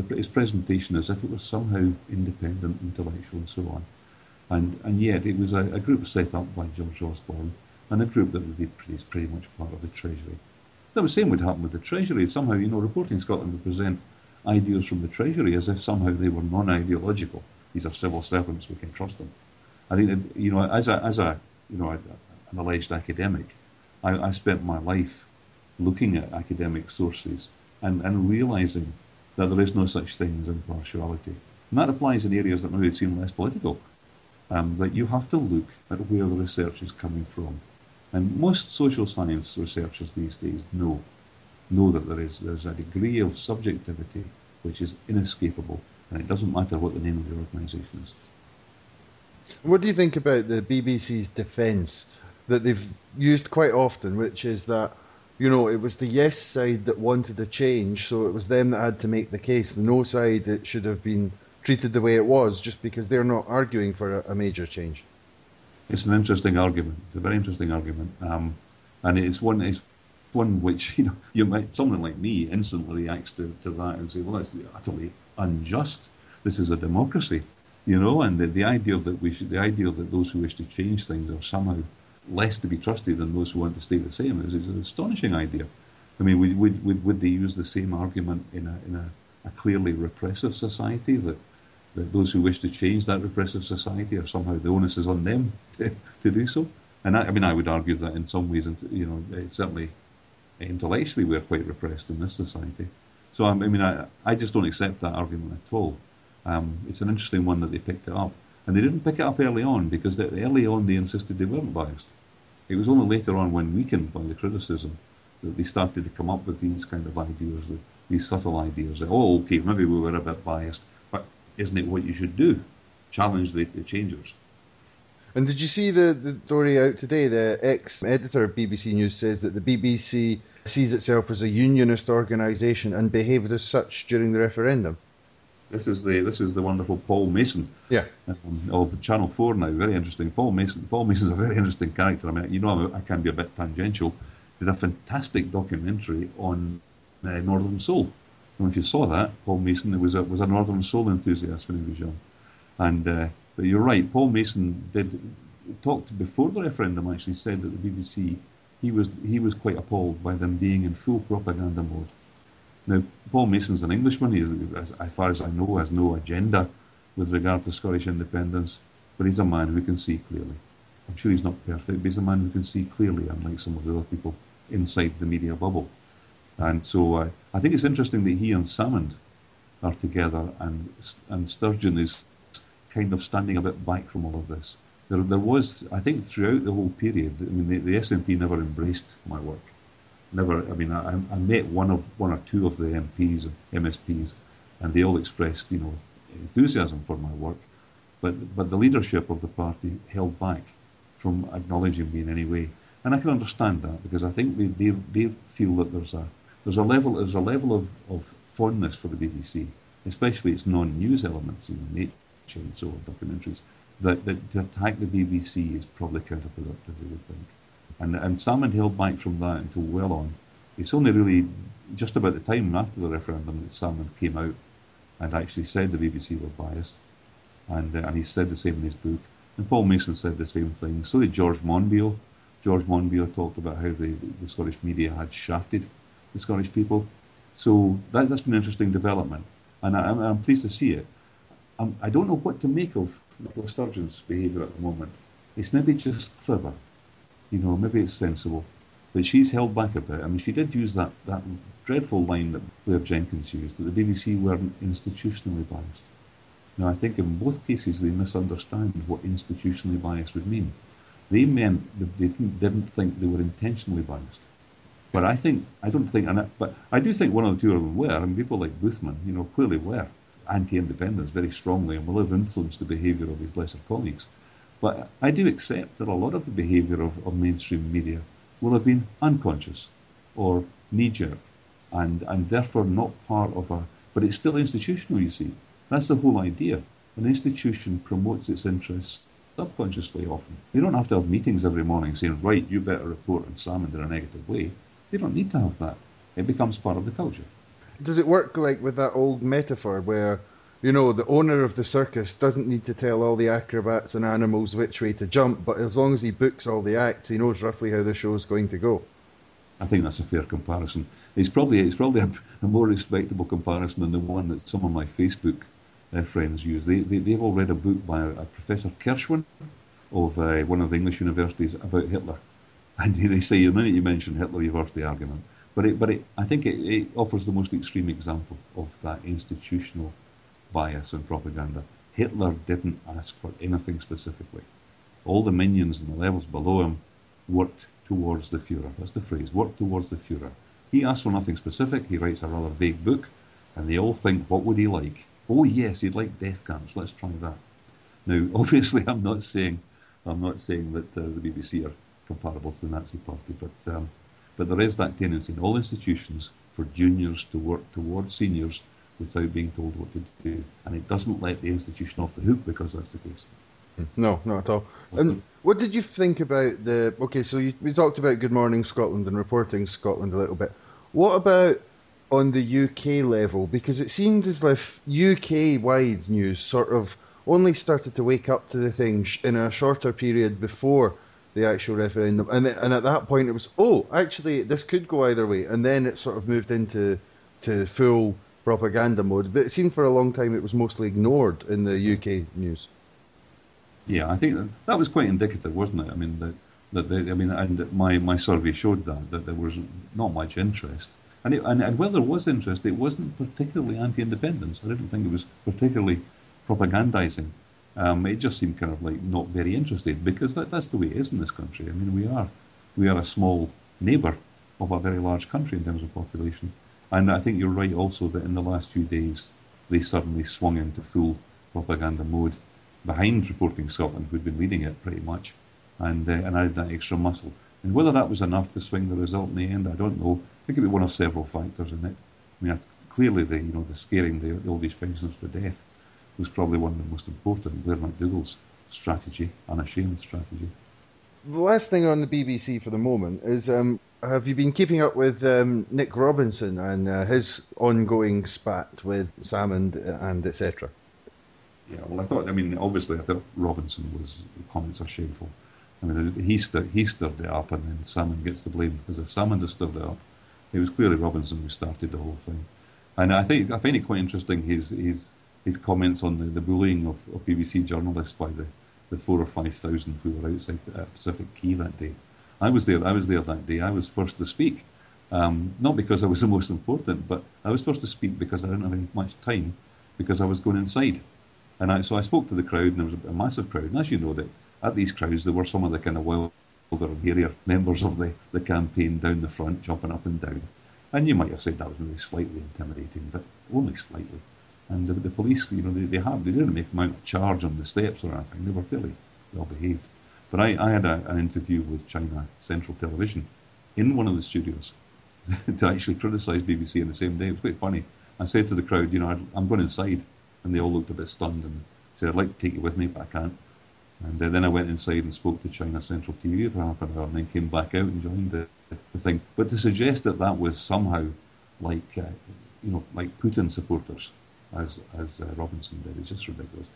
his presentation as if it was somehow independent, intellectual, and so on. And yet it was a group set up by George Osborne, and a group that would be pretty much part of the Treasury. The same would happen with the Treasury. Somehow, Reporting Scotland would present ideas from the Treasury as if somehow they were non-ideological. These are civil servants, we can trust them. I think that, as an alleged academic, I spent my life looking at academic sources and realising that there is no such thing as impartiality. And that applies in areas that maybe seem less political. That you have to look at where the research is coming from. And most social science researchers these days know that there's a degree of subjectivity which is inescapable, and it doesn't matter what the name of the organisation is. What do you think about the BBC's defence that they've used quite often, which is that, it was the yes side that wanted a change, so it was them that had to make the case. The no side, it should have been treated the way it was, just because they're not arguing for a major change? It's an interesting argument. It's a very interesting argument, and it's one which you might, someone like me instantly reacts to that and say, well, that's utterly unjust. This is a democracy, and the idea that those who wish to change things are somehow less to be trusted than those who want to stay the same is an astonishing idea. I mean, would they use the same argument in a clearly repressive society that those who wish to change that repressive society are somehow the onus is on them to do so? And I would argue that in some ways, certainly intellectually we're quite repressed in this society. So I just don't accept that argument at all. It's an interesting one that they picked it up. And they didn't pick it up early on because early on they insisted they weren't biased. It was only later on, when weakened by the criticism, that they started to come up with these kind of ideas, these subtle ideas that, okay, maybe we were a bit biased, but isn't it what you should do? Challenge the changers. And did you see the story out today? The ex-editor of BBC News says that the BBC sees itself as a unionist organisation and behaved as such during the referendum. This is the wonderful Paul Mason, of Channel 4 now. Very interesting. Paul Mason's a very interesting character. I can be a bit tangential. Did a fantastic documentary on Northern Soul. And if you saw that, Paul Mason was a Northern Soul enthusiast when he was young. And but you're right. Paul Mason talked before the referendum. Actually, said that the BBC he was quite appalled by them being in full propaganda mode. Now, Paul Mason's an Englishman. He, as far as I know, has no agenda with regard to Scottish independence, but he's a man who can see clearly. I'm sure he's not perfect, but he's a man who can see clearly, unlike some of the other people inside the media bubble. And so I think it's interesting that he and Salmond are together, and Sturgeon is kind of standing a bit back from all of this. There was, I think, throughout the whole period, the SNP never embraced my work. Never. I met one or two of the MPs and MSPs, and they all expressed, enthusiasm for my work, but the leadership of the party held back from acknowledging me in any way, and I can understand that, because I think they feel that there's a level of fondness for the BBC, especially its non-news elements, nature and so on, documentaries, that to attack the BBC is probably counterproductive, they would think. And Salmond held back from that until well on. It's only really just about the time after the referendum that Salmond came out and actually said the BBC were biased, and he said the same in his book. And Paul Mason said the same thing. So did George Monbiot. George Monbiot talked about how the Scottish media had shafted the Scottish people. So that's been an interesting development, and I'm pleased to see it. I don't know what to make of Nicola Sturgeon's behaviour at the moment. It's maybe just clever. Maybe it's sensible, but she's held back a bit. She did use that dreadful line that Blair Jenkins used, that the BBC weren't institutionally biased. Now, I think in both cases they misunderstand what institutionally biased would mean. They meant that they didn't think they were intentionally biased. But I do think one or two of them were. People like Boothman, clearly were anti-independence very strongly and will have influenced the behaviour of his lesser colleagues. But I do accept that a lot of the behaviour of mainstream media will have been unconscious or knee-jerk and therefore not part of but it's still institutional, you see. That's the whole idea. An institution promotes its interests subconsciously often. They don't have to have meetings every morning saying, right, you better report on Salmond in a negative way. They don't need to have that. It becomes part of the culture. Does it work like with that old metaphor where, the owner of the circus doesn't need to tell all the acrobats and animals which way to jump, but as long as he books all the acts, he knows roughly how the show's going to go? I think that's a fair comparison. It's probably a more respectable comparison than the one that some of my Facebook friends use. They've all read a book by a Professor Kirschwin of one of the English universities about Hitler. And they say, the minute you mention Hitler, you've lost the argument. I think it offers the most extreme example of that institutional bias and propaganda. Hitler didn't ask for anything specifically. All the minions and the levels below him worked towards the Führer. That's the phrase, work towards the Führer. He asks for nothing specific. He writes a rather vague book, and they all think, what would he like? Oh yes, he'd like death camps. Let's try that. Now, obviously, I'm not saying that the BBC are comparable to the Nazi Party, but there is that tendency in all institutions for juniors to work towards seniors without being told what to do, and it doesn't let the institution off the hook because that's the case. No, not at all. And what did you think about we talked about Good Morning Scotland and Reporting Scotland a little bit. What about on the UK level? Because it seemed as if UK-wide news sort of only started to wake up to the thing in a shorter period before the actual referendum. And at that point it was, actually, this could go either way. And then it sort of moved into full propaganda mode. But it seemed for a long time it was mostly ignored in the UK news. Yeah, I think that was quite indicative, wasn't it? I mean, and my survey showed that there was not much interest, and where there was interest, it wasn't particularly anti-independence. I didn't think it was particularly propagandizing. It just seemed kind of like not very interested, because that's the way it is in this country. I mean, we are a small neighbour of a very large country in terms of population, and I think you're right also that in the last few days they suddenly swung into full propaganda mode behind Reporting Scotland, who'd been leading it pretty much, and added that extra muscle. And whether that was enough to swing the result in the end, I don't know. I think it'd be one of several factors in it. I mean, clearly the scaring all these pensioners to death was probably one of the most important. Blair McDougall's strategy, unashamed strategy. The last thing on the BBC for the moment is, have you been keeping up with Nick Robinson and his ongoing spat with Salmond and etc.? Yeah, well, obviously, I thought Robinson's comments are shameful. I mean, he stirred it up, and then Salmond gets the blame, as if Salmond has stirred it up. It was clearly Robinson who started the whole thing. And I find it quite interesting, his comments on the bullying of BBC journalists by the 4,000 or 5,000 who were outside Pacific Quay that day. I was there that day. I was first to speak, not because I was the most important, but I was first to speak because I didn't have any much time, because I was going inside. And so I spoke to the crowd, and there was a massive crowd. And as you know, that at these crowds, there were some of the kind of wilder and hairier members of the campaign down the front, jumping up and down. And you might have said that was maybe slightly intimidating, but only slightly. And the police, they didn't make them out a charge on the steps or anything. They were fairly well behaved. But I had an interview with China Central Television in one of the studios to actually criticise BBC on the same day. It was quite funny. I said to the crowd, I'm going inside. And they all looked a bit stunned and said, I'd like to take you with me, but I can't. And then I went inside and spoke to China Central TV for half an hour, and then came back out and joined the thing. But to suggest that was somehow like Putin supporters, as Robinson did, is just ridiculous.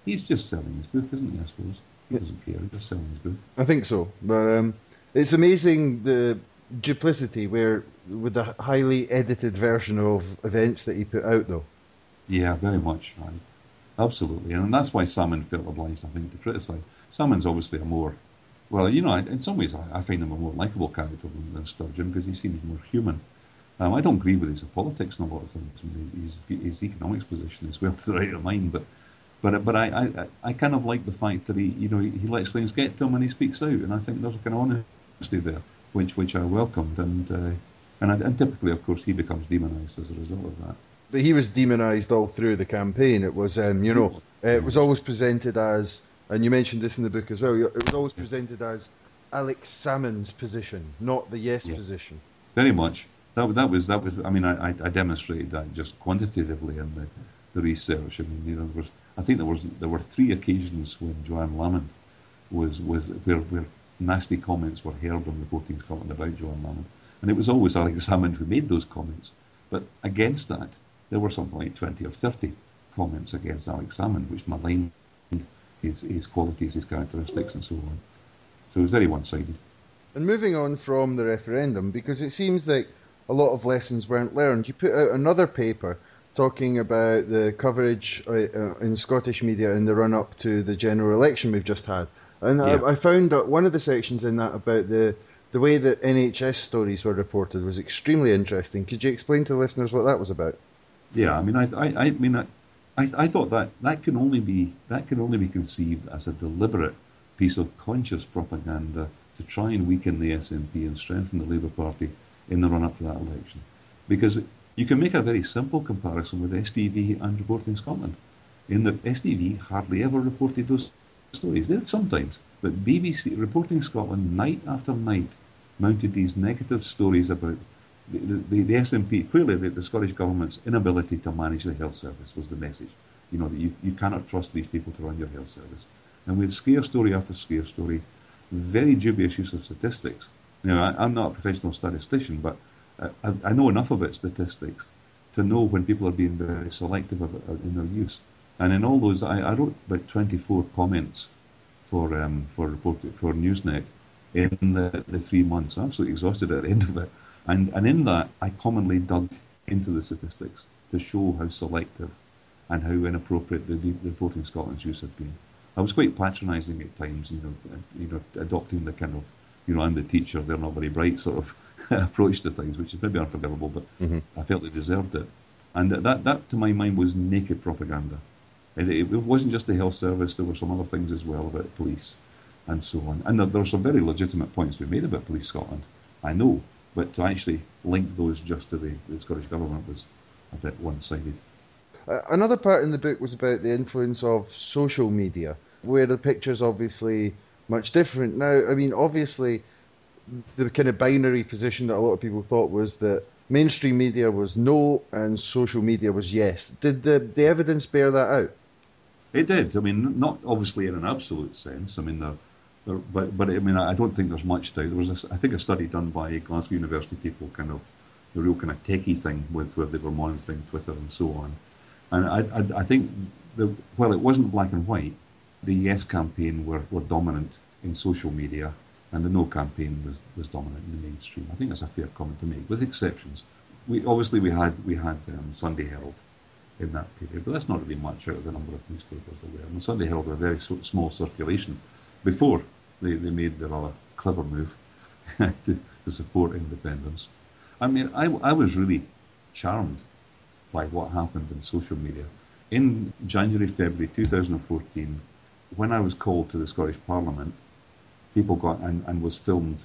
He's just selling his book, isn't he, I suppose? He doesn't care, he's just selling his book. I think so. But it's amazing the duplicity with the highly edited version of events that he put out, though. Yeah, very much, right. Absolutely. And that's why Salmond felt obliged, I think, to criticise. Salmond's obviously in some ways I find him a more likeable character than Sturgeon, because he seems more human. I don't agree with his politics and a lot of things. I mean, his economics position is well to the right of mine, but I kind of like the fact that he lets things get to him and he speaks out, and I think there's a kind of honesty there, which I welcomed, and typically, of course, he becomes demonised as a result of that. But he was demonised all through the campaign. It was, it was always presented as, and you mentioned this in the book as well, it was always presented as Alex Salmond's position, not the Yes position. Very much. That was. I mean, I demonstrated that just quantitatively in the research. I mean, there were 3 occasions when Joanne Lamond was where nasty comments were heard on Reporting Scotland about Joanne Lamond, and it was always Alex Salmond who made those comments. But against that, there were something like 20 or 30 comments against Alex Salmond, which maligned his qualities, his characteristics, and so on. So it was very one-sided. And moving on from the referendum, because it seems like a lot of lessons weren't learned, you put out another paper talking about the coverage in Scottish media in the run-up to the general election we've just had. And yeah. I found that one of the sections in that about the way that NHS stories were reported was extremely interesting. Could you explain to the listeners what that was about? Yeah, I thought that can only be conceived as a deliberate piece of conscious propaganda to try and weaken the SNP and strengthen the Labour Party in the run-up to that election. Because you can make a very simple comparison with STV and Reporting Scotland, in that STV hardly ever reported those stories. They did sometimes, but BBC, Reporting Scotland, night after night, mounted these negative stories about the SNP. Clearly, the Scottish Government's inability to manage the health service was the message. You know, that you cannot trust these people to run your health service. And we had scare story after scare story, very dubious use of statistics. You know, I'm not a professional statistician, but I know enough about statistics to know when people are being very selective in their use. And in all those, I wrote about 24 comments for Newsnet in the 3 months. I absolutely exhausted at the end of it. And in that, I commonly dug into the statistics to show how selective and how inappropriate the Reporting Scotland's use had been. I was quite patronising at times, you know, adopting the kind of, you know, I'm the teacher, they're not very bright sort of approach to things, which is maybe unforgivable, but I felt they deserved it. And that, to my mind, was naked propaganda. It wasn't just the health service, there were some other things as well about police and so on. And there were some very legitimate points we made about Police Scotland, I know, but to actually link those just to the Scottish Government was a bit one-sided. Another part in the book was about the influence of social media, where the picture's obviously much different. Now, I mean, obviously, the kind of binary position that a lot of people thought was that mainstream media was no and social media was yes. Did the evidence bear that out? It did. I mean, not obviously in an absolute sense. I mean, but I mean, I don't think there's much doubt. There was, I think, a study done by Glasgow University people, kind of the real kind of techie thing with where they were monitoring Twitter and so on. And I think while it wasn't black and white, the yes campaign were dominant in social media, and the no campaign was dominant in the mainstream. I think that's a fair comment to make, with exceptions. We had Sunday Herald in that period, but that's not really much out of the number of newspapers there were. And Sunday Herald were a very small circulation before they made the rather clever move to support independence. I mean, I was really charmed by what happened in social media. In January, February 2014, when I was called to the Scottish Parliament, people got and was filmed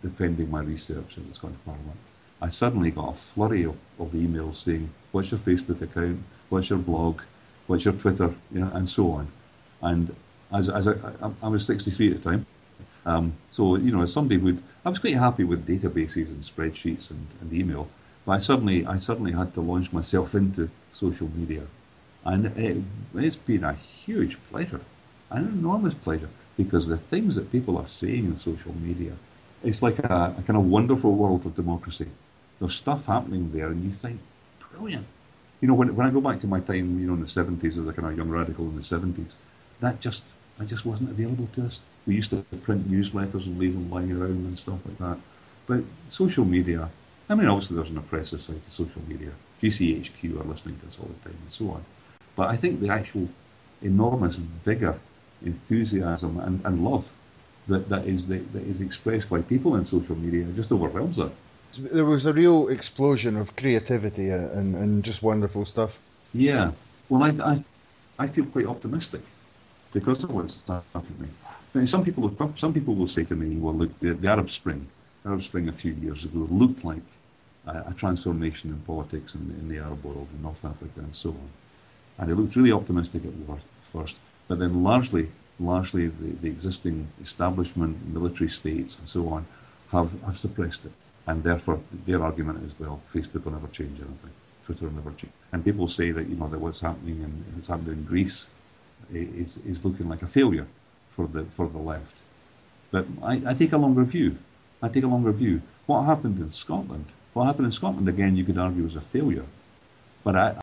defending my research in the Scottish Parliament. I suddenly got a flurry of emails saying, what's your Facebook account, what's your blog, what's your Twitter, you know, and so on. And as I was 63 at the time, so, you know, as somebody I was quite happy with databases and spreadsheets and email, but I suddenly had to launch myself into social media. And it's been a huge pleasure, an enormous pleasure, because the things that people are saying in social media, it's like a kind of wonderful world of democracy. There's stuff happening there, and you think, brilliant. You know, when I go back to my time, you know, in the 70s as a kind of young radical in the 70s, that just wasn't available to us. We used to print newsletters and leave them lying around and stuff like that. But social media, I mean, obviously there's an oppressive side to social media. GCHQ are listening to us all the time and so on. But I think the actual enormous vigour, enthusiasm and love that is expressed by people in social media just overwhelms that. There was a real explosion of creativity and just wonderful stuff. Yeah. Well, I feel quite optimistic because of what's happening. I mean, some people will say to me, well, look, the Arab Spring a few years ago looked like a transformation in politics in the Arab world, in North Africa and so on. And it looked really optimistic at first, but then largely the existing establishment, military states and so on have suppressed it. And therefore their argument is, well, Facebook will never change anything. Twitter will never change. And people say that, you know, that what's happening in Greece is looking like a failure for the left. But I take a longer view. What happened in Scotland What happened in Scotland, again, you could argue was a failure. But